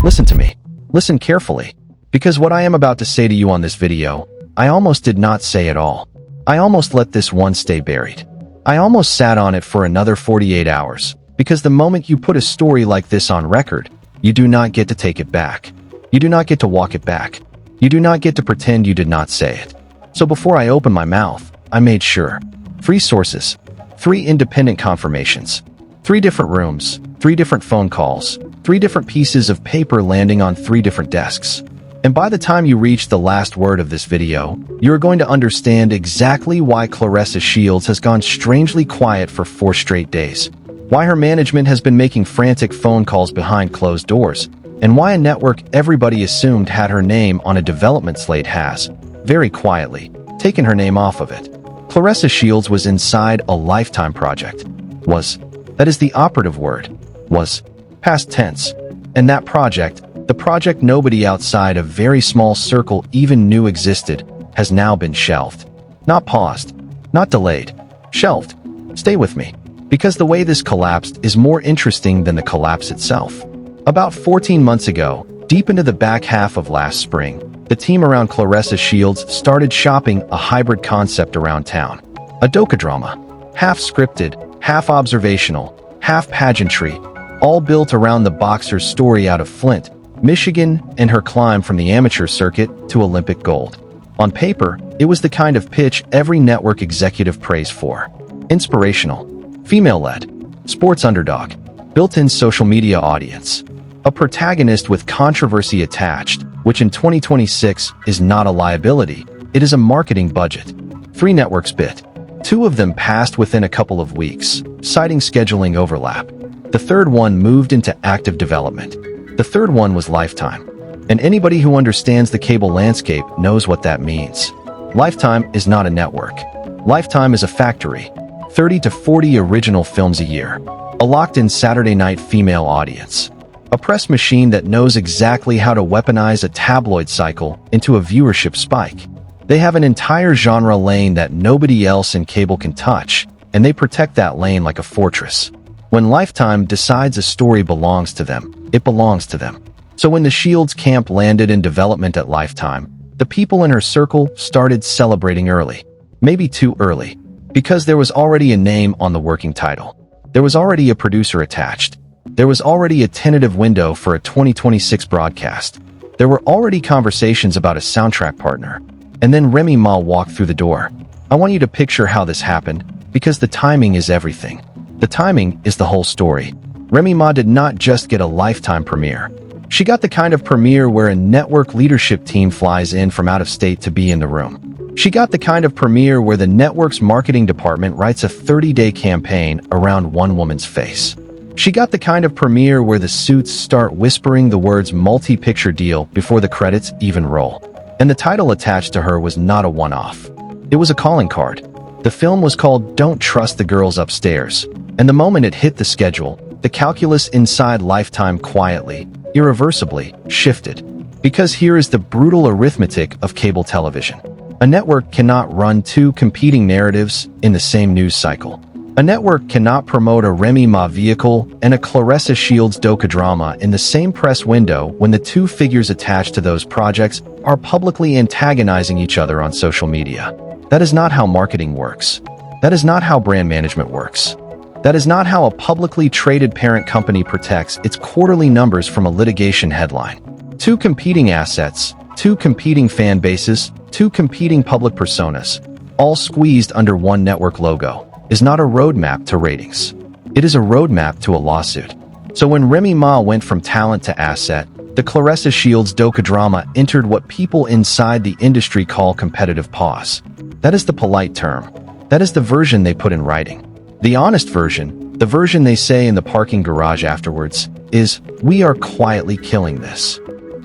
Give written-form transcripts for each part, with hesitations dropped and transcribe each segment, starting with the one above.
Listen to me. Listen carefully. Because what I am about to say to you on this video, I almost did not say at all. I almost let this one stay buried. I almost sat on it for another 48 hours, because the moment you put a story like this on record, you do not get to take it back. You do not get to walk it back. You do not get to pretend you did not say it. So before I opened my mouth, I made sure. 3 sources, 3 independent confirmations, 3 different rooms, 3 different phone calls, 3 different pieces of paper landing on 3 different desks. And by the time you reach the last word of this video, you are going to understand exactly why Claressa Shields has gone strangely quiet for 4 straight days, why her management has been making frantic phone calls behind closed doors, and why a network everybody assumed had her name on a development slate has, very quietly, taken her name off of it. Claressa Shields was inside a Lifetime project. That is the operative word, was past tense. And that project, the project nobody outside a very small circle even knew existed, has now been shelved. Not paused, not delayed, shelved. Stay with me, because the way this collapsed is more interesting than the collapse itself. About 14 months ago, deep into the back half of last spring, the team around Claressa Shields started shopping a hybrid concept around town. A docu-drama, half scripted, half observational, half pageantry, all built around the boxer's story out of Flint, Michigan, and her climb from the amateur circuit to Olympic gold. On paper, it was the kind of pitch every network executive prays for. Inspirational, female-led, sports underdog, built-in social media audience. A protagonist with controversy attached, which in 2026 is not a liability, it is a marketing budget. 3 networks bit. 2 of them passed within a couple of weeks, citing scheduling overlap. The third one moved into active development. The third one was Lifetime. And anybody who understands the cable landscape knows what that means. Lifetime is not a network. Lifetime is a factory. 30 to 40 original films a year. A locked-in Saturday night female audience. A press machine that knows exactly how to weaponize a tabloid cycle into a viewership spike. They have an entire genre lane that nobody else in cable can touch, and they protect that lane like a fortress. When Lifetime decides a story belongs to them, it belongs to them. So when the Shields camp landed in development at Lifetime, the people in her circle started celebrating early. Maybe too early. Because there was already a name on the working title. There was already a producer attached. There was already a tentative window for a 2026 broadcast. There were already conversations about a soundtrack partner. And then Remy Ma walked through the door. I want you to picture how this happened, because the timing is everything. The timing is the whole story. Remy Ma did not just get a Lifetime premiere. She got the kind of premiere where a network leadership team flies in from out of state to be in the room. She got the kind of premiere where the network's marketing department writes a 30-day campaign around one woman's face. She got the kind of premiere where the suits start whispering the words multi-picture deal before the credits even roll. And the title attached to her was not a one-off. It was a calling card. The film was called Don't Trust the Girls Upstairs. And the moment it hit the schedule, the calculus inside Lifetime quietly, irreversibly, shifted. Because here is the brutal arithmetic of cable television. A network cannot run 2 competing narratives in the same news cycle. A network cannot promote a Remy Ma vehicle and a Claressa Shields docu-drama in the same press window when the 2 figures attached to those projects are publicly antagonizing each other on social media. That is not how marketing works. That is not how brand management works. That is not how a publicly traded parent company protects its quarterly numbers from a litigation headline. 2 competing assets, 2 competing fan bases, 2 competing public personas, all squeezed under one network logo, is not a roadmap to ratings. It is a roadmap to a lawsuit. So when Remy Ma went from talent to asset, the Claressa Shields docu-drama entered what people inside the industry call competitive pause. That is the polite term. That is the version they put in writing. The honest version, the version they say in the parking garage afterwards, is, "We are quietly killing this."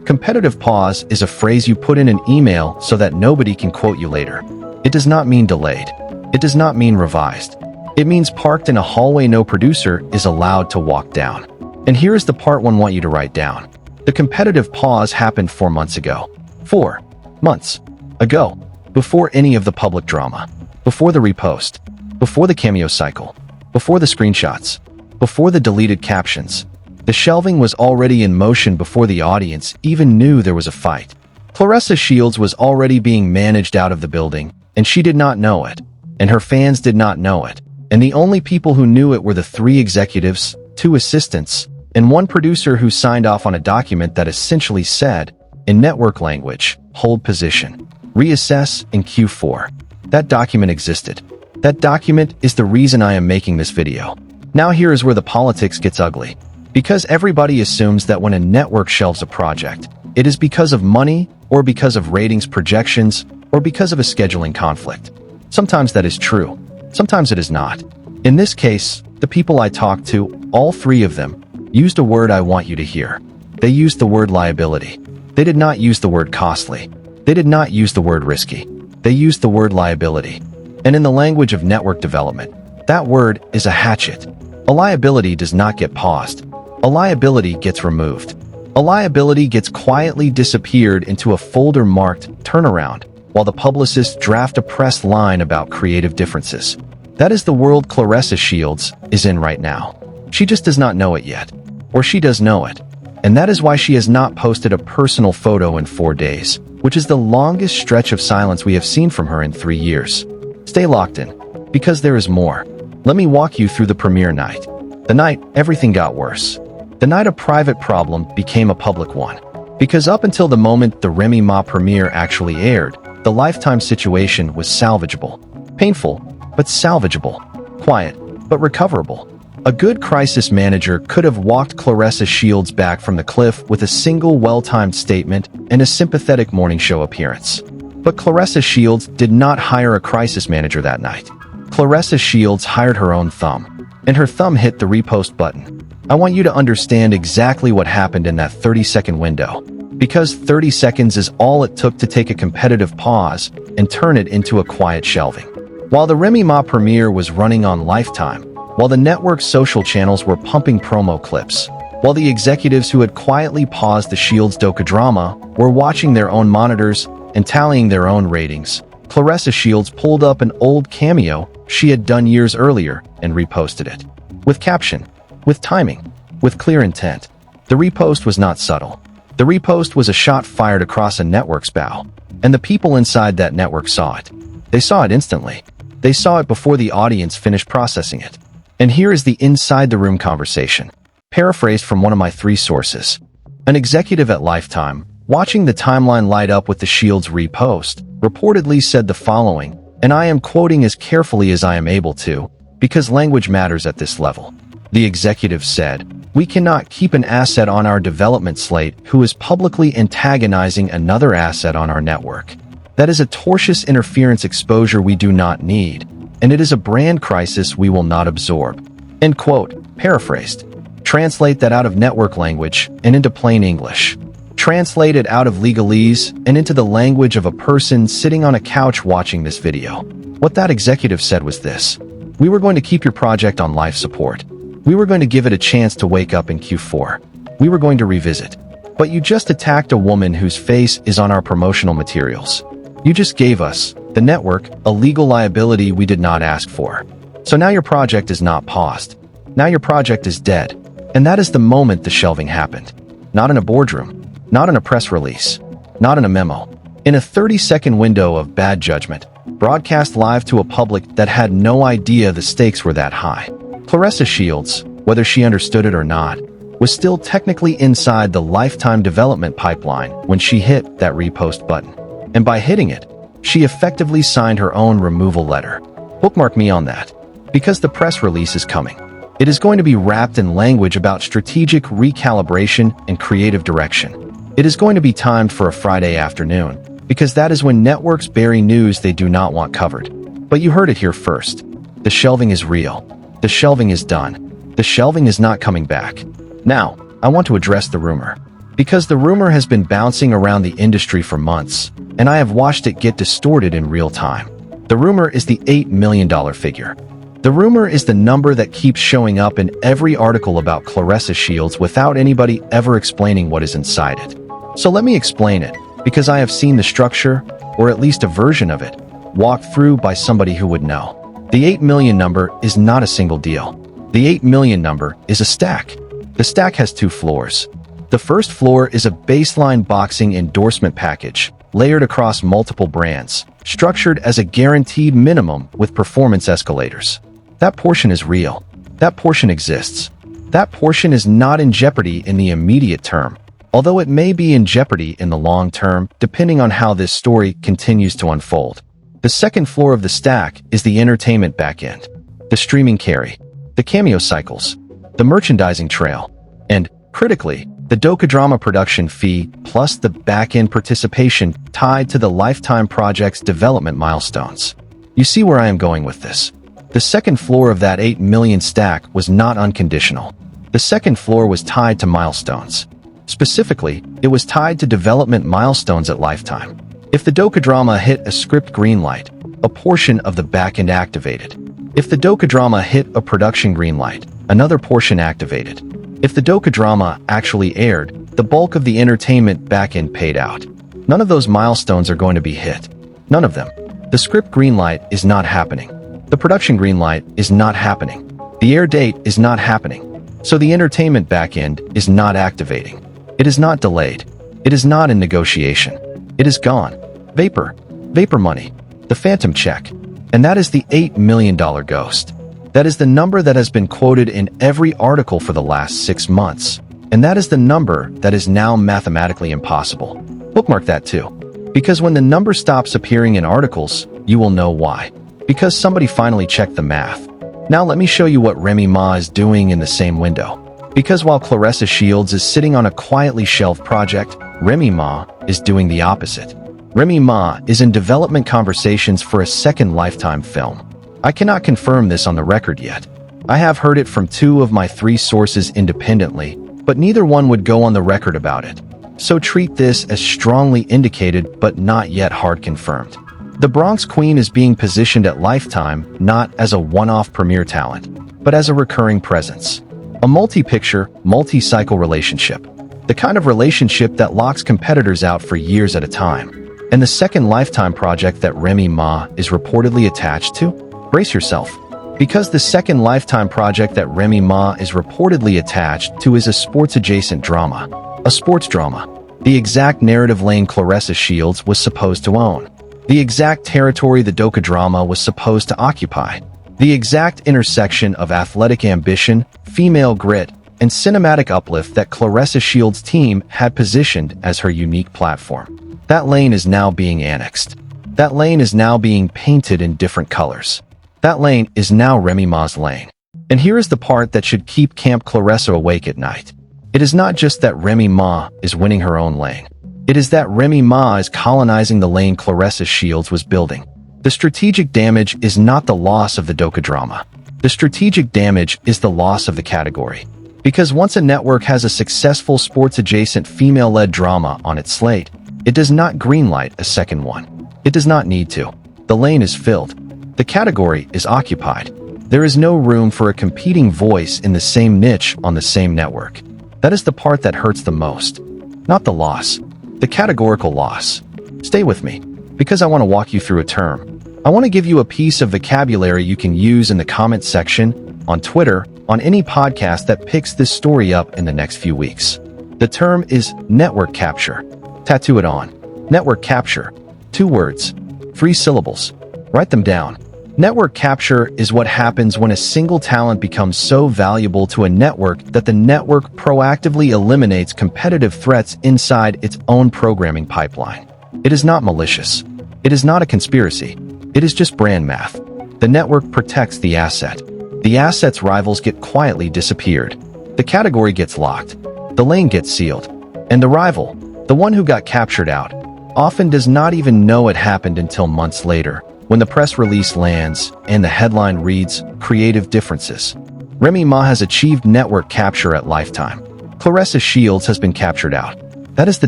Competitive pause is a phrase you put in an email so that nobody can quote you later. It does not mean delayed. It does not mean revised. It means parked in a hallway no producer is allowed to walk down. And here is the part one want you to write down. The competitive pause happened 4 months ago. 4 months ago. Before any of the public drama. Before the repost. Before the cameo cycle. Before the screenshots. Before the deleted captions. The shelving was already in motion before the audience even knew there was a fight. Claressa Shields was already being managed out of the building, and she did not know it, and her fans did not know it, and the only people who knew it were the 3 executives, 2 assistants, and 1 producer who signed off on a document that essentially said, in network language, hold position, reassess in Q4. That document existed. That document is the reason I am making this video. Now here is where the politics gets ugly. Because everybody assumes that when a network shelves a project, it is because of money, or because of ratings projections, or because of a scheduling conflict. Sometimes that is true. Sometimes it is not. In this case, the people I talked to, all 3 of them, used a word I want you to hear. They used the word liability. They did not use the word costly. They did not use the word risky. They used the word liability. And in the language of network development, that word is a hatchet. A liability does not get paused. A liability gets removed. A liability gets quietly disappeared into a folder marked turnaround, while the publicists draft a press line about creative differences. That is the world Claressa Shields is in right now. She just does not know it yet. Or she does know it. And that is why she has not posted a personal photo in 4 days, which is the longest stretch of silence we have seen from her in 3 years. Stay locked in, because there is more. Let me walk you through the premiere night. The night everything got worse. The night a private problem became a public one. Because up until the moment the Remy Ma premiere actually aired, the Lifetime situation was salvageable. Painful, but salvageable. Quiet, but recoverable. A good crisis manager could have walked Claressa Shields back from the cliff with a single well-timed statement and a sympathetic morning show appearance. But Claressa Shields did not hire a crisis manager that night. Claressa Shields hired her own thumb, and her thumb hit the repost button. I want you to understand exactly what happened in that 30-second window, because 30 seconds is all it took to take a competitive pause and turn it into a quiet shelving. While the Remy Ma premiere was running on Lifetime, while the network's social channels were pumping promo clips, while the executives who had quietly paused the Shields docu-drama were watching their own monitors and tallying their own ratings, Claressa Shields pulled up an old cameo she had done years earlier and reposted it. With caption, with timing, with clear intent. The repost was not subtle. The repost was a shot fired across a network's bow, and the people inside that network saw it. They saw it instantly. They saw it before the audience finished processing it. And here is the inside-the-room conversation, paraphrased from one of my 3 sources. An executive at Lifetime, watching the timeline light up with the Shields repost, reportedly said the following, and I am quoting as carefully as I am able to, because language matters at this level. The executive said, "We cannot keep an asset on our development slate who is publicly antagonizing another asset on our network. That is a tortious interference exposure we do not need, and it is a brand crisis we will not absorb." End quote. Paraphrased. Translate that out of network language and into plain English. Translate it out of legalese and into the language of a person sitting on a couch watching this video. What that executive said was this: "We were going to keep your project on life support. We were going to give it a chance to wake up in Q4. We were going to revisit. But you just attacked a woman whose face is on our promotional materials. You just gave us, the network, a legal liability we did not ask for. So now your project is not paused. Now your project is dead." And that is the moment the shelving happened. Not in a boardroom. Not in a press release. Not in a memo. In a 30-second window of bad judgment, broadcast live to a public that had no idea the stakes were that high. Claressa Shields, whether she understood it or not, was still technically inside the Lifetime development pipeline when she hit that repost button. And by hitting it, she effectively signed her own removal letter. Bookmark me on that, because the press release is coming. It is going to be wrapped in language about strategic recalibration and creative direction. It is going to be timed for a Friday afternoon, because that is when networks bury news they do not want covered. But you heard it here first. The shelving is real. The shelving is done. The shelving is not coming back. Now, I want to address the rumor. Because the rumor has been bouncing around the industry for months, and I have watched it get distorted in real time. The rumor is the $8 million figure. The rumor is the number that keeps showing up in every article about Claressa Shields without anybody ever explaining what is inside it. So let me explain it, because I have seen the structure, or at least a version of it, walked through by somebody who would know. The 8 million number is not a single deal. The 8 million number is a stack. The stack has 2 floors. The first floor is a baseline boxing endorsement package, layered across multiple brands, structured as a guaranteed minimum with performance escalators. That portion is real. That portion exists. That portion is not in jeopardy in the immediate term, although it may be in jeopardy in the long term, depending on how this story continues to unfold. The second floor of the stack is the entertainment backend, the streaming carry, the cameo cycles, the merchandising trail, and, critically, the docu-drama production fee plus the back-end participation tied to the Lifetime project's development milestones. You see where I am going with this. The second floor of that 8 million stack was not unconditional. The second floor was tied to milestones. Specifically, it was tied to development milestones at Lifetime. If the docu-drama hit a script greenlight, a portion of the back-end activated. If the docu-drama hit a production greenlight, another portion activated. If the docu-drama actually aired, the bulk of the entertainment back-end paid out. None of those milestones are going to be hit. None of them. The script greenlight is not happening. The production greenlight is not happening. The air date is not happening. So the entertainment back-end is not activating. It is not delayed. It is not in negotiation. It is gone. Vapor. Vapor money. The phantom check. And that is the $8 million ghost. That is the number that has been quoted in every article for the last 6 months. And that is the number that is now mathematically impossible. Bookmark that too. Because when the number stops appearing in articles, you will know why. Because somebody finally checked the math. Now let me show you what Remy Ma is doing in the same window. Because while Claressa Shields is sitting on a quietly shelved project, Remy Ma is doing the opposite. Remy Ma is in development conversations for a second Lifetime film. I cannot confirm this on the record yet. I have heard it from 2 of my 3 sources independently, but neither one would go on the record about it. So treat this as strongly indicated but not yet hard confirmed. The Bronx Queen is being positioned at Lifetime not as a one-off premiere talent, but as a recurring presence. A multi-picture, multi-cycle relationship. The kind of relationship that locks competitors out for years at a time. And the second Lifetime project that Remy Ma is reportedly attached to? Brace yourself. Because the second Lifetime project that Remy Ma is reportedly attached to is a sports-adjacent drama. A sports drama. The exact narrative lane Claressa Shields was supposed to own. The exact territory the docu-drama was supposed to occupy. The exact intersection of athletic ambition, female grit, and cinematic uplift that Claressa Shields' team had positioned as her unique platform. That lane is now being annexed. That lane is now being painted in different colors. That lane is now Remy Ma's lane. And here is the part that should keep Camp Claressa awake at night. It is not just that Remy Ma is winning her own lane. It is that Remy Ma is colonizing the lane Claressa Shields was building. The strategic damage is not the loss of the docu-drama. The strategic damage is the loss of the category. Because once a network has a successful sports-adjacent female-led drama on its slate, it does not greenlight a second one. It does not need to. The lane is filled. The category is occupied. There is no room for a competing voice in the same niche on the same network. That is the part that hurts the most. Not the loss. The categorical loss. Stay with me, because I want to walk you through a term. I want to give you a piece of vocabulary you can use in the comment section, on Twitter, on any podcast that picks this story up in the next few weeks. The term is network capture. Tattoo it on. Network capture. 2 words. 3 syllables. Write them down. Network capture is what happens when a single talent becomes so valuable to a network that the network proactively eliminates competitive threats inside its own programming pipeline. It is not malicious. It is not a conspiracy. It is just brand math. The network protects the asset. The asset's rivals get quietly disappeared. The category gets locked. The lane gets sealed. And the rival, the one who got captured out, often does not even know it happened until months later, when the press release lands and the headline reads, "Creative Differences." Remy Ma has achieved network capture at Lifetime. Claressa Shields has been captured out. That is the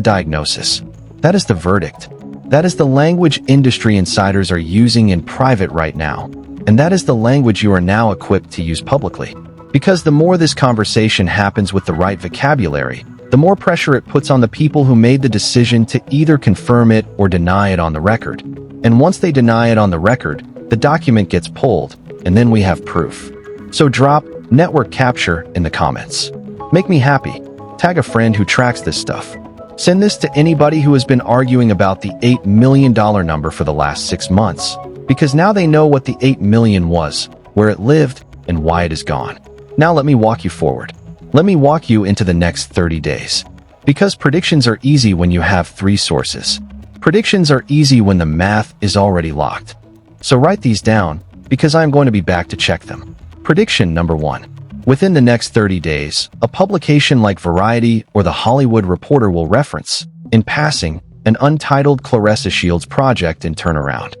diagnosis. That is the verdict. That is the language industry insiders are using in private right now. And that is the language you are now equipped to use publicly. Because the more this conversation happens with the right vocabulary, the more pressure it puts on the people who made the decision to either confirm it or deny it on the record. And once they deny it on the record, the document gets pulled, and then we have proof. So drop network capture in the comments. Make me happy. Tag a friend who tracks this stuff. Send this to anybody who has been arguing about the $8 million number for the last 6 months, because now they know what the 8 million was, where it lived, and why it is gone. Now let me walk you forward. Let me walk you into the next 30 days. Because predictions are easy when you have 3 sources. Predictions are easy when the math is already locked. So write these down, because I am going to be back to check them. Prediction number 1. Within the next 30 days, a publication like Variety or The Hollywood Reporter will reference, in passing, an untitled Claressa Shields project and turnaround.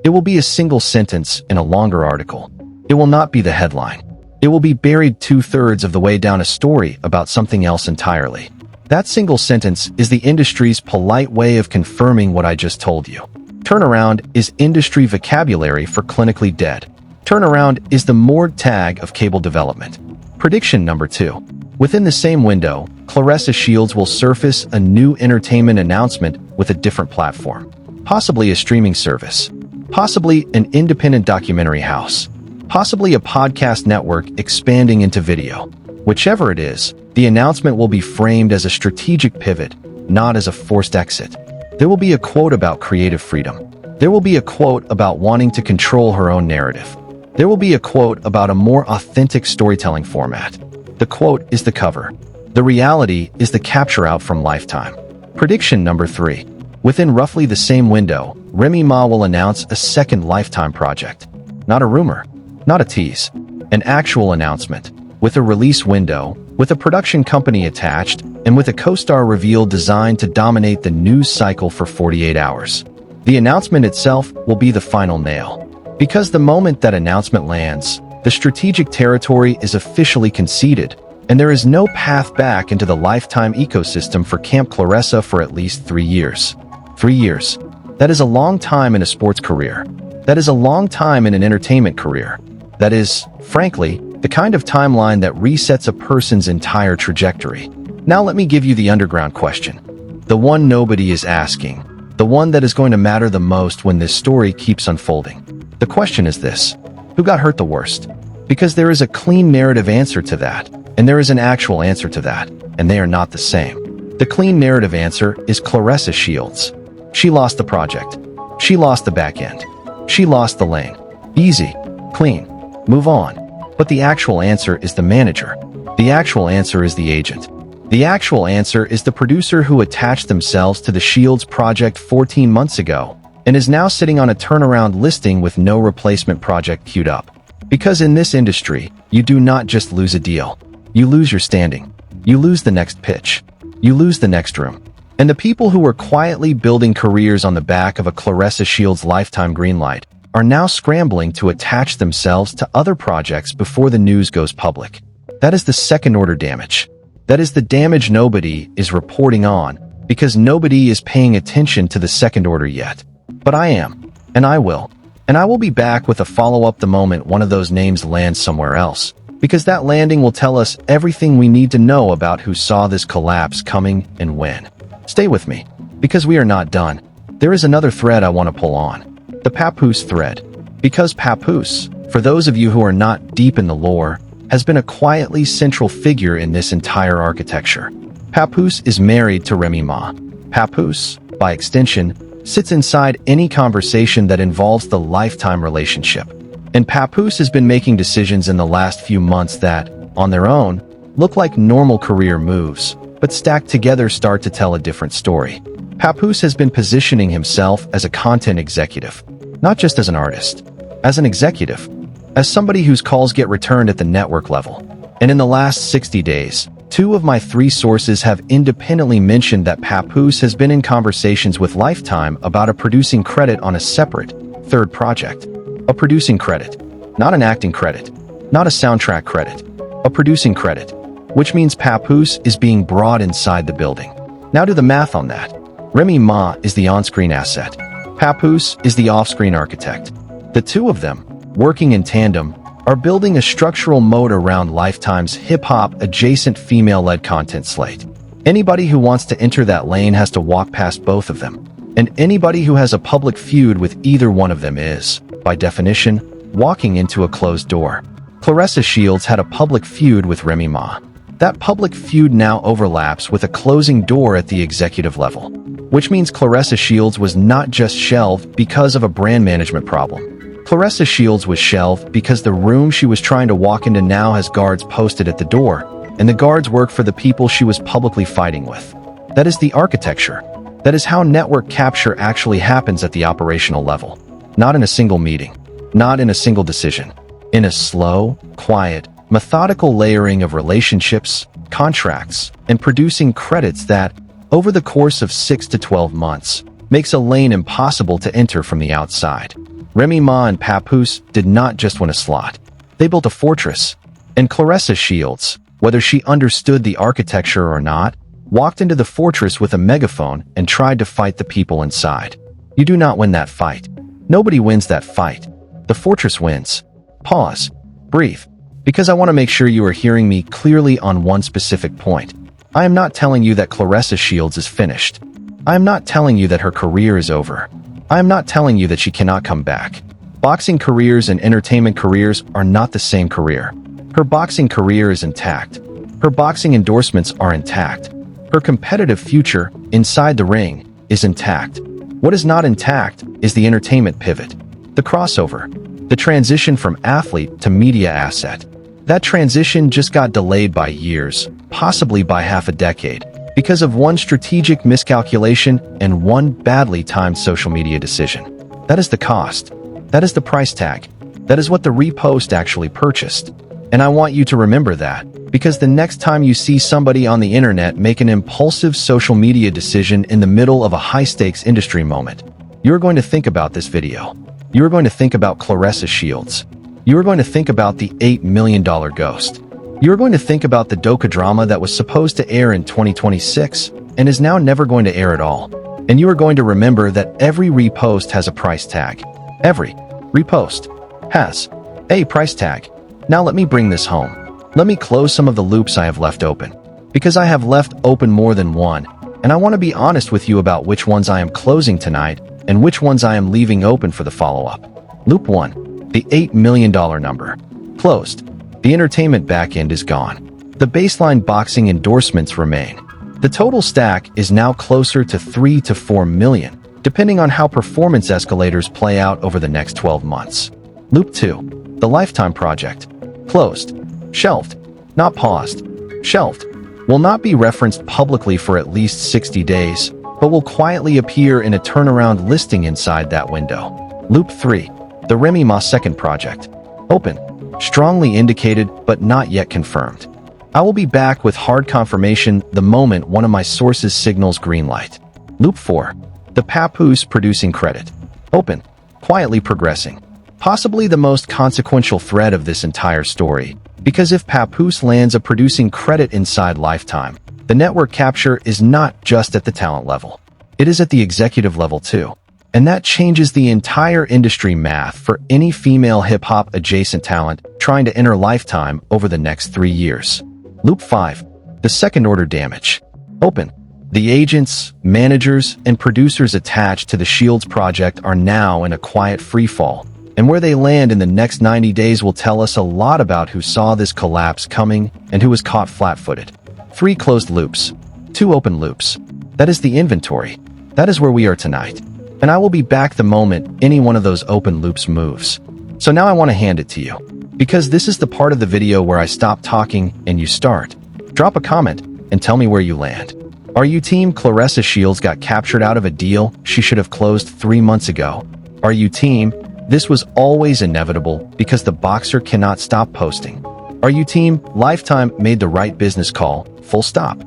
It will be a single sentence in a longer article. It will not be the headline. It will be buried 2/3 of the way down a story about something else entirely. That single sentence is the industry's polite way of confirming what I just told you. Turnaround is industry vocabulary for clinically dead. Turnaround is the moored tag of cable development. Prediction number 2. Within the same window, Claressa Shields will surface a new entertainment announcement with a different platform. Possibly a streaming service. Possibly an independent documentary house. Possibly a podcast network expanding into video. Whichever it is, the announcement will be framed as a strategic pivot, not as a forced exit. There will be a quote about creative freedom. There will be a quote about wanting to control her own narrative. There will be a quote about a more authentic storytelling format. The quote is the cover. The reality is the capture out from Lifetime. Prediction number 3. Within roughly the same window, Remy Ma will announce a second Lifetime project. Not a rumor, not a tease, an actual announcement, with a release window, with a production company attached, and with a co-star reveal designed to dominate the news cycle for 48 hours. The announcement itself will be the final nail. Because the moment that announcement lands, the strategic territory is officially conceded, and there is no path back into the Lifetime ecosystem for Camp Claressa for at least 3 years. 3 years. That is a long time in a sports career. That is a long time in an entertainment career. That is, frankly, the kind of timeline that resets a person's entire trajectory. Now let me give you the underground question. The one nobody is asking. The one that is going to matter the most when this story keeps unfolding. The question is this: who got hurt the worst? Because there is a clean narrative answer to that, and there is an actual answer to that, and they are not the same. The clean narrative answer is Claressa Shields. She lost the project. She lost the back end. She lost the lane. Easy. Clean. Move on. But the actual answer is the manager. The actual answer is the agent. The actual answer is the producer who attached themselves to the Shields project 14 months ago and is now sitting on a turnaround listing with no replacement project queued up. Because in this industry, you do not just lose a deal. You lose your standing. You lose the next pitch. You lose the next room. And the people who were quietly building careers on the back of a Claressa Shields Lifetime greenlight are now scrambling to attach themselves to other projects before the news goes public. That is the second-order damage. That is the damage nobody is reporting on because nobody is paying attention to the second order yet. But I am, and I will. And I will be back with a follow-up the moment one of those names lands somewhere else, because that landing will tell us everything we need to know about who saw this collapse coming and when. Stay with me, because we are not done. There is another thread I want to pull on. The Papoose thread. Because Papoose, for those of you who are not deep in the lore, has been a quietly central figure in this entire architecture. Papoose is married to Remy Ma. Papoose, by extension, sits inside any conversation that involves the Lifetime relationship. And Papoose has been making decisions in the last few months that, on their own, look like normal career moves, but stacked together start to tell a different story. Papoose has been positioning himself as a content executive, not just as an artist, as an executive, as somebody whose calls get returned at the network level. And in the last 60 days, 2 of my 3 sources have independently mentioned that Papoose has been in conversations with Lifetime about a producing credit on a separate, third project. A producing credit, not an acting credit, not a soundtrack credit, a producing credit, which means Papoose is being brought inside the building. Now do the math on that. Remy Ma is the on-screen asset. Papoose is the off-screen architect. The 2 of them, working in tandem, are building a structural moat around Lifetime's hip-hop adjacent female-led content slate. Anybody who wants to enter that lane has to walk past both of them, and anybody who has a public feud with either one of them is, by definition, walking into a closed door. Claressa Shields had a public feud with Remy Ma. That public feud now overlaps with a closing door at the executive level, which means Claressa Shields was not just shelved because of a brand management problem. Claressa Shields was shelved because the room she was trying to walk into now has guards posted at the door, and the guards work for the people she was publicly fighting with. That is the architecture. That is how network capture actually happens at the operational level. Not in a single meeting, not in a single decision. In a slow, quiet, methodical layering of relationships, contracts, and producing credits that, over the course of 6 to 12 months, makes a lane impossible to enter from the outside. Remy Ma and Papoose did not just win a slot. They built a fortress. And Claressa Shields, whether she understood the architecture or not, walked into the fortress with a megaphone and tried to fight the people inside. You do not win that fight. Nobody wins that fight. The fortress wins. Pause. Breathe. Because I want to make sure you are hearing me clearly on one specific point. I am not telling you that Claressa Shields is finished. I am not telling you that her career is over. I am not telling you that she cannot come back. Boxing careers and entertainment careers are not the same career. Her boxing career is intact. Her boxing endorsements are intact. Her competitive future, inside the ring, is intact. What is not intact is the entertainment pivot, the crossover, the transition from athlete to media asset. That transition just got delayed by years, possibly by half a decade, because of one strategic miscalculation and one badly timed social media decision. That is the cost. That is the price tag. That is what the repost actually purchased. And I want you to remember that, because the next time you see somebody on the internet make an impulsive social media decision in the middle of a high-stakes industry moment, you're going to think about this video. You're going to think about Claressa Shields. You're going to think about the $8 million ghost. You're going to think about the docu-drama that was supposed to air in 2026 and is now never going to air at all. And you are going to remember that every repost has a price tag. Every repost has a price tag. Now let me bring this home. Let me close some of the loops I have left open, because I have left open more than one, and I want to be honest with you about which ones I am closing tonight and which ones I am leaving open for the follow-up. Loop 1. The $8 million number. Closed. The entertainment backend is gone. The baseline boxing endorsements remain. The total stack is now closer to 3 to 4 million, depending on how performance escalators play out over the next 12 months. Loop 2. The Lifetime project. Closed. Shelved. Not paused. Shelved. Will not be referenced publicly for at least 60 days, but will quietly appear in a turnaround listing inside that window. Loop 3. The Remy Ma second project. Open. Strongly indicated, but not yet confirmed. I will be back with hard confirmation the moment one of my sources signals green light. Loop 4. The Papoose producing credit. Open. Quietly progressing. Possibly the most consequential thread of this entire story, because if Papoose lands a producing credit inside Lifetime, the network capture is not just at the talent level. It is at the executive level too. And that changes the entire industry math for any female hip-hop adjacent talent trying to enter Lifetime over the next 3 years. Loop 5. The second-order damage. Open. The agents, managers, and producers attached to the Shields project are now in a quiet freefall, and where they land in the next 90 days will tell us a lot about who saw this collapse coming and who was caught flat-footed. 3 closed loops. 2 open loops. That is the inventory. That is where we are tonight. And I will be back the moment any one of those open loops moves. So now I want to hand it to you, because this is the part of the video where I stop talking and you start. Drop a comment and tell me where you land. Are you team Claressa Shields got captured out of a deal she should have closed 3 months ago? Are you team this was always inevitable because the boxer cannot stop posting? Are you team Lifetime made the right business call, full stop?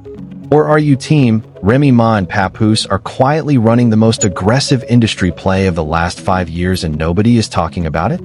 Or are you team Remy Ma and Papoose are quietly running the most aggressive industry play of the last 5 years and nobody is talking about it?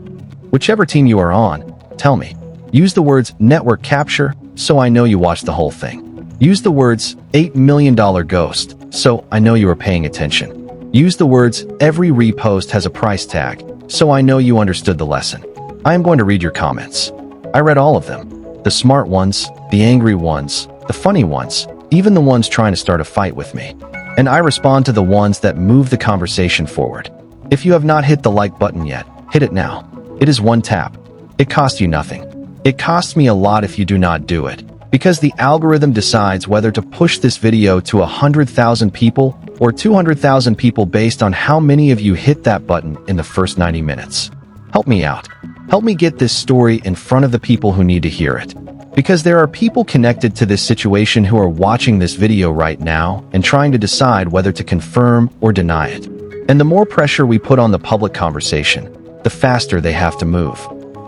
Whichever team you are on, tell me. Use the words network capture so I know you watched the whole thing. Use the words $8 million ghost so I know you are paying attention. Use the words every repost has a price tag so I know you understood the lesson. I am going to read your comments. I read all of them. The smart ones, the angry ones, the funny ones, even the ones trying to start a fight with me. And I respond to the ones that move the conversation forward. If you have not hit the like button yet, hit it now. It is one tap. It costs you nothing. It costs me a lot if you do not do it. Because the algorithm decides whether to push this video to 100,000 people or 200,000 people based on how many of you hit that button in the first 90 minutes. Help me out. Help me get this story in front of the people who need to hear it. Because there are people connected to this situation who are watching this video right now and trying to decide whether to confirm or deny it. And the more pressure we put on the public conversation, the faster they have to move.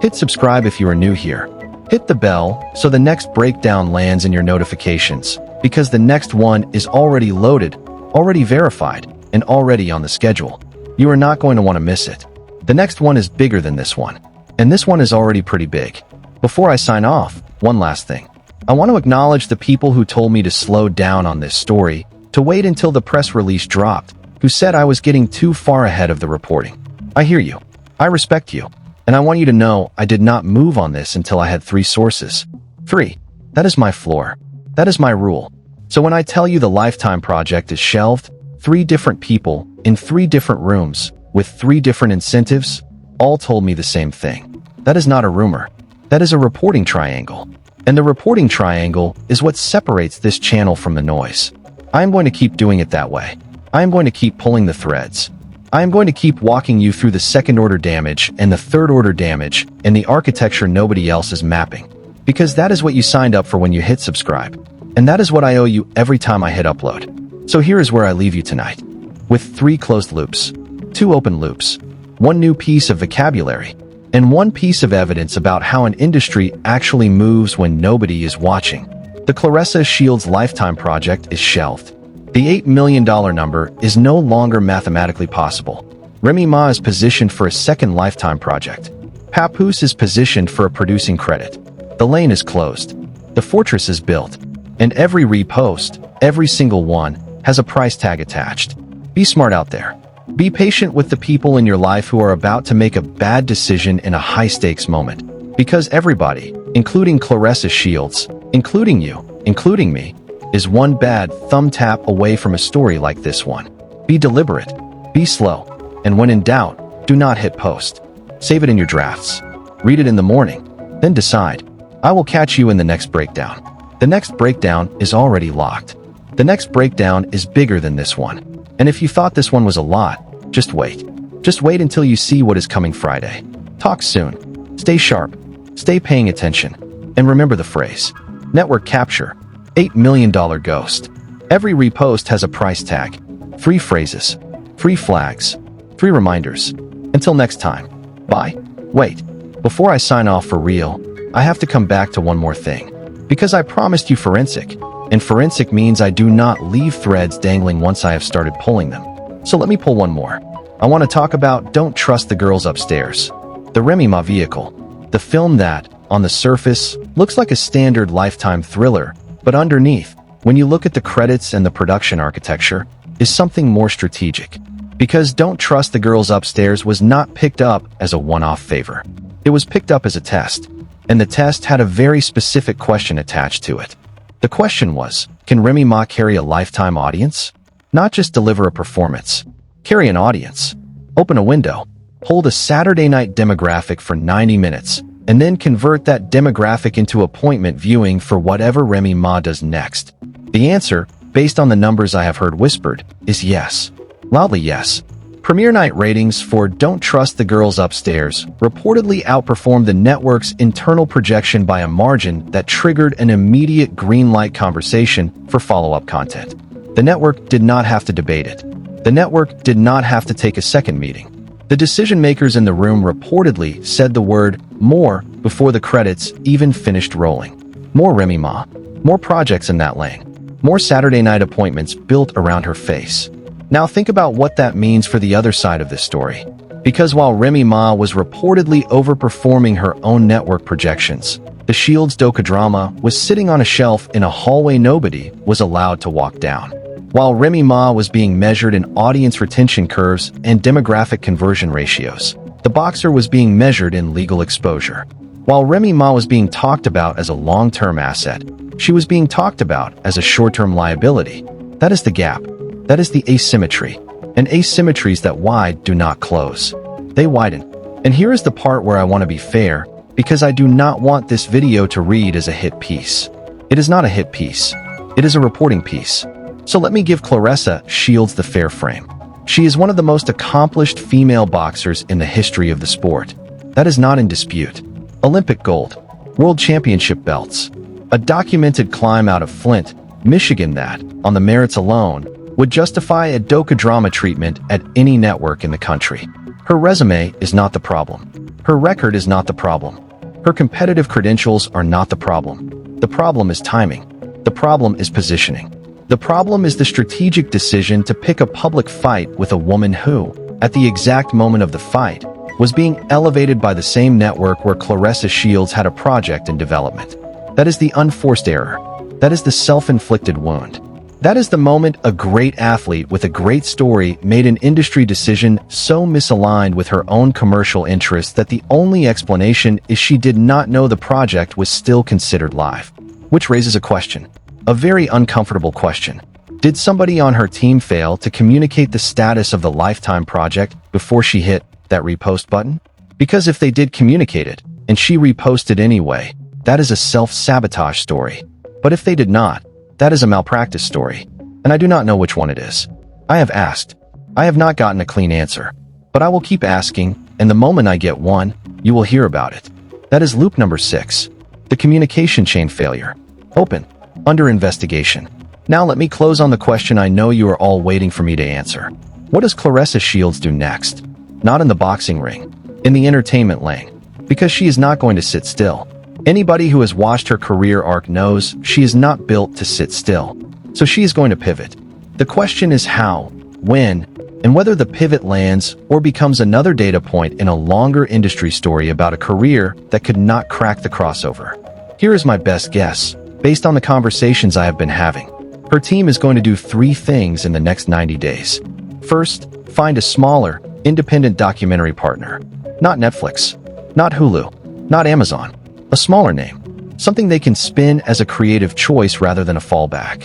Hit subscribe if you are new here. Hit the bell so the next breakdown lands in your notifications, because the next one is already loaded, already verified, and already on the schedule. You are not going to want to miss it. The next one is bigger than this one, and this one is already pretty big. Before I sign off, one last thing. I want to acknowledge the people who told me to slow down on this story, to wait until the press release dropped, who said I was getting too far ahead of the reporting. I hear you. I respect you. And I want you to know I did not move on this until I had 3 sources. 3. That is my floor. That is my rule. So when I tell you the Lifetime project is shelved, 3 different people in 3 different rooms with 3 different incentives all told me the same thing. That is not a rumor. That is a reporting triangle. And the reporting triangle is what separates this channel from the noise. I am going to keep doing it that way. I am going to keep pulling the threads. I am going to keep walking you through the second-order damage and the third-order damage and the architecture nobody else is mapping. Because that is what you signed up for when you hit subscribe. And that is what I owe you every time I hit upload. So here is where I leave you tonight. With 3 closed loops, 2 open loops, 1 new piece of vocabulary, and 1 piece of evidence about how an industry actually moves when nobody is watching. The Claressa Shields Lifetime project is shelved. The $8 million number is no longer mathematically possible. Remy Ma is positioned for a second Lifetime project. Papoose is positioned for a producing credit. The lane is closed. The fortress is built. And every repost, every single one, has a price tag attached. Be smart out there. Be patient with the people in your life who are about to make a bad decision in a high-stakes moment. Because everybody, including Claressa Shields, including you, including me, is one bad thumb tap away from a story like this one. Be deliberate, be slow, and when in doubt, do not hit post. Save it in your drafts. Read it in the morning, then decide. I will catch you in the next breakdown. The next breakdown is already locked. The next breakdown is bigger than this one. And if you thought this one was a lot, just wait. Just wait until you see what is coming Friday. Talk soon. Stay sharp. Stay paying attention. And remember the phrase. Network capture. $8 million ghost. Every repost has a price tag. 3 phrases. 3 flags. 3 reminders. Until next time. Bye. Wait. Before I sign off for real, I have to come back to one more thing. Because I promised you forensic. And forensic means I do not leave threads dangling once I have started pulling them. So let me pull one more. I want to talk about Don't Trust the Girls Upstairs. The Remy Ma vehicle. The film that, on the surface, looks like a standard Lifetime thriller, but underneath, when you look at the credits and the production architecture, is something more strategic. Because Don't Trust the Girls Upstairs was not picked up as a one-off favor. It was picked up as a test. And the test had a very specific question attached to it. The question was, can Remy Ma carry a Lifetime audience? Not just deliver a performance. Carry an audience. Open a window. Hold a Saturday night demographic for 90 minutes, and then convert that demographic into appointment viewing for whatever Remy Ma does next. The answer, based on the numbers I have heard whispered, is yes. Loudly yes. Premiere night ratings for Don't Trust the Girls Upstairs reportedly outperformed the network's internal projection by a margin that triggered an immediate green light conversation for follow-up content. The network did not have to debate it. The network did not have to take a second meeting. The decision-makers in the room reportedly said the word more before the credits even finished rolling. More Remy Ma. More projects in that lane. More Saturday night appointments built around her face. Now think about what that means for the other side of this story. Because while Remy Ma was reportedly overperforming her own network projections, the Shields docu-drama was sitting on a shelf in a hallway nobody was allowed to walk down. While Remy Ma was being measured in audience retention curves and demographic conversion ratios, the boxer was being measured in legal exposure. While Remy Ma was being talked about as a long-term asset, she was being talked about as a short-term liability. That is the gap. That is the asymmetry. And asymmetries that wide do not close. They widen. And here is the part where I want to be fair, because I do not want this video to read as a hit piece. It is not a hit piece. It is a reporting piece. So let me give Claressa Shields the fair frame. She is one of the most accomplished female boxers in the history of the sport. That is not in dispute. Olympic gold, world championship belts, a documented climb out of Flint, Michigan that, on the merits alone, would justify a docu-drama treatment at any network in the country. Her resume is not the problem. Her record is not the problem. Her competitive credentials are not the problem. The problem is timing. The problem is positioning. The problem is the strategic decision to pick a public fight with a woman who, at the exact moment of the fight, was being elevated by the same network where Claressa Shields had a project in development. That is the unforced error. That is the self-inflicted wound. That is the moment a great athlete with a great story made an industry decision so misaligned with her own commercial interests that the only explanation is she did not know the project was still considered live. Which raises a question. A very uncomfortable question. Did somebody on her team fail to communicate the status of the Lifetime project before she hit that repost button? Because if they did communicate it, and she reposted anyway, that is a self-sabotage story. But if they did not, that is a malpractice story, and I do not know which one it is. I have asked. I have not gotten a clean answer, but I will keep asking, and the moment I get one, you will hear about it. That is loop number 6. The communication chain failure. Open. Under investigation. Now let me close on the question I know you are all waiting for me to answer. What does Claressa Shields do next? Not in the boxing ring. In the entertainment lane. Because she is not going to sit still. Anybody who has watched her career arc knows she is not built to sit still. So she is going to pivot. The question is how, when, and whether the pivot lands or becomes another data point in a longer industry story about a career that could not crack the crossover. Here is my best guess, based on the conversations I have been having. Her team is going to do 3 things in the next 90 days. First, find a smaller, independent documentary partner. Not Netflix, not Hulu, not Amazon. A smaller name, something they can spin as a creative choice rather than a fallback.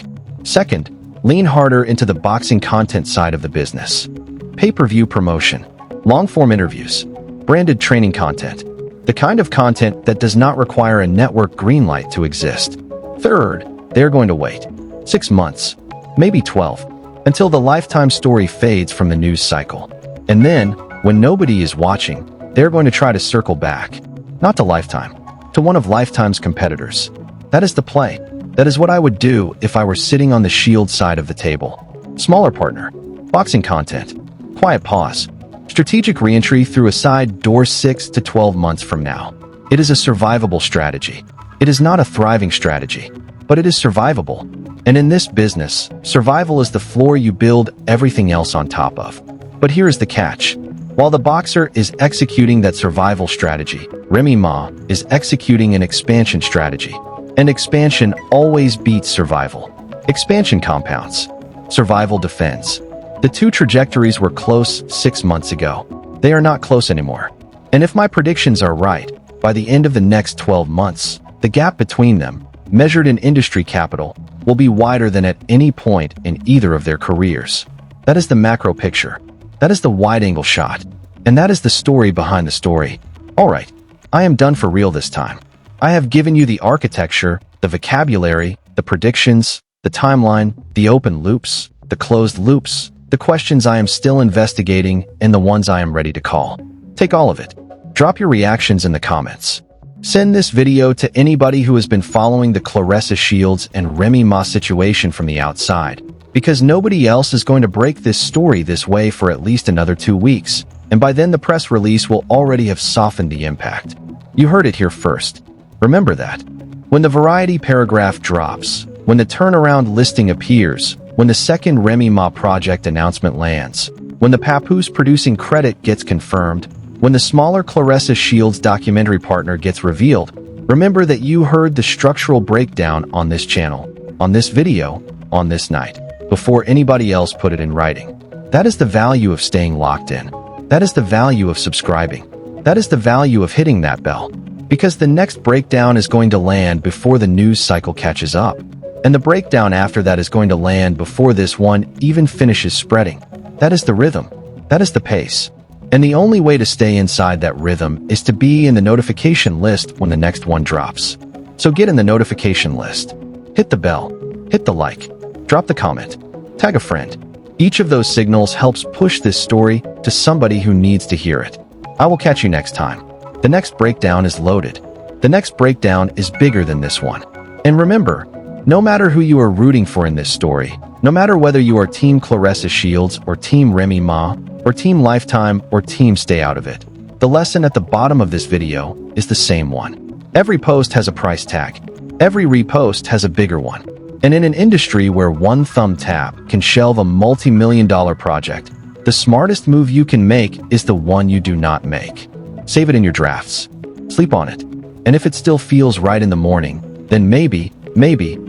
Second, lean harder into the boxing content side of the business. Pay-per-view promotion, long-form interviews, branded training content, the kind of content that does not require a network greenlight to exist. Third, they're going to wait 6 months, maybe 12, until the Lifetime story fades from the news cycle. And then, when nobody is watching, they're going to try to circle back, not to Lifetime, to one of Lifetime's competitors. That is the play. That is what I would do if I were sitting on the Shield side of the table. Smaller partner, boxing content, quiet pause, strategic reentry through a side door 6 to 12 months from now. It is a survivable strategy. It is not a thriving strategy, but it is survivable. And in this business, survival is the floor you build everything else on top of. But here is the catch. While the boxer is executing that survival strategy, Remy Ma is executing an expansion strategy. And expansion always beats survival. Expansion compounds. Survival defends. The 2 trajectories were close 6 months ago. They are not close anymore. And if my predictions are right, by the end of the next 12 months, the gap between them, measured in industry capital, will be wider than at any point in either of their careers. That is the macro picture. That is the wide-angle shot. And that is the story behind the story. All right, I am done for real this time. I have given you the architecture, the vocabulary, the predictions, the timeline, the open loops, the closed loops, the questions I am still investigating, and the ones I am ready to call. Take all of it. Drop your reactions in the comments. Send this video to anybody who has been following the Claressa Shields and Remy Ma situation from the outside, because nobody else is going to break this story this way for at least another 2 weeks, and by then the press release will already have softened the impact. You heard it here first. Remember that. When the Variety paragraph drops, when the turnaround listing appears, when the second Remy Ma project announcement lands, when the Papoose producing credit gets confirmed, when the smaller Claressa Shields documentary partner gets revealed, remember that you heard the structural breakdown on this channel, on this video, on this night, before anybody else put it in writing. That is the value of staying locked in. That is the value of subscribing. That is the value of hitting that bell. Because the next breakdown is going to land before the news cycle catches up. And the breakdown after that is going to land before this one even finishes spreading. That is the rhythm. That is the pace. And the only way to stay inside that rhythm is to be in the notification list when the next one drops. So get in the notification list. hit the bell, hit the like, drop the comment, tag a friend. Each of those signals helps push this story to somebody who needs to hear it. I will catch you next time. The next breakdown is loaded. The next breakdown is bigger than this one. And remember, no matter who you are rooting for in this story, no matter whether you are Team Claressa Shields or Team Remy Ma or Team Lifetime or Team Stay Out of It, the lesson at the bottom of this video is the same one. Every post has a price tag. Every repost has a bigger one. And in an industry where one thumb tap can shelve a multi-million-dollar project, the smartest move you can make is the one you do not make. Save it in your drafts. Sleep on it. And if it still feels right in the morning, then maybe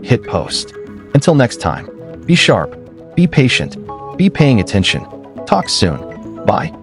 hit post. Until next time, be sharp, be patient, be paying attention. Talk soon. Bye.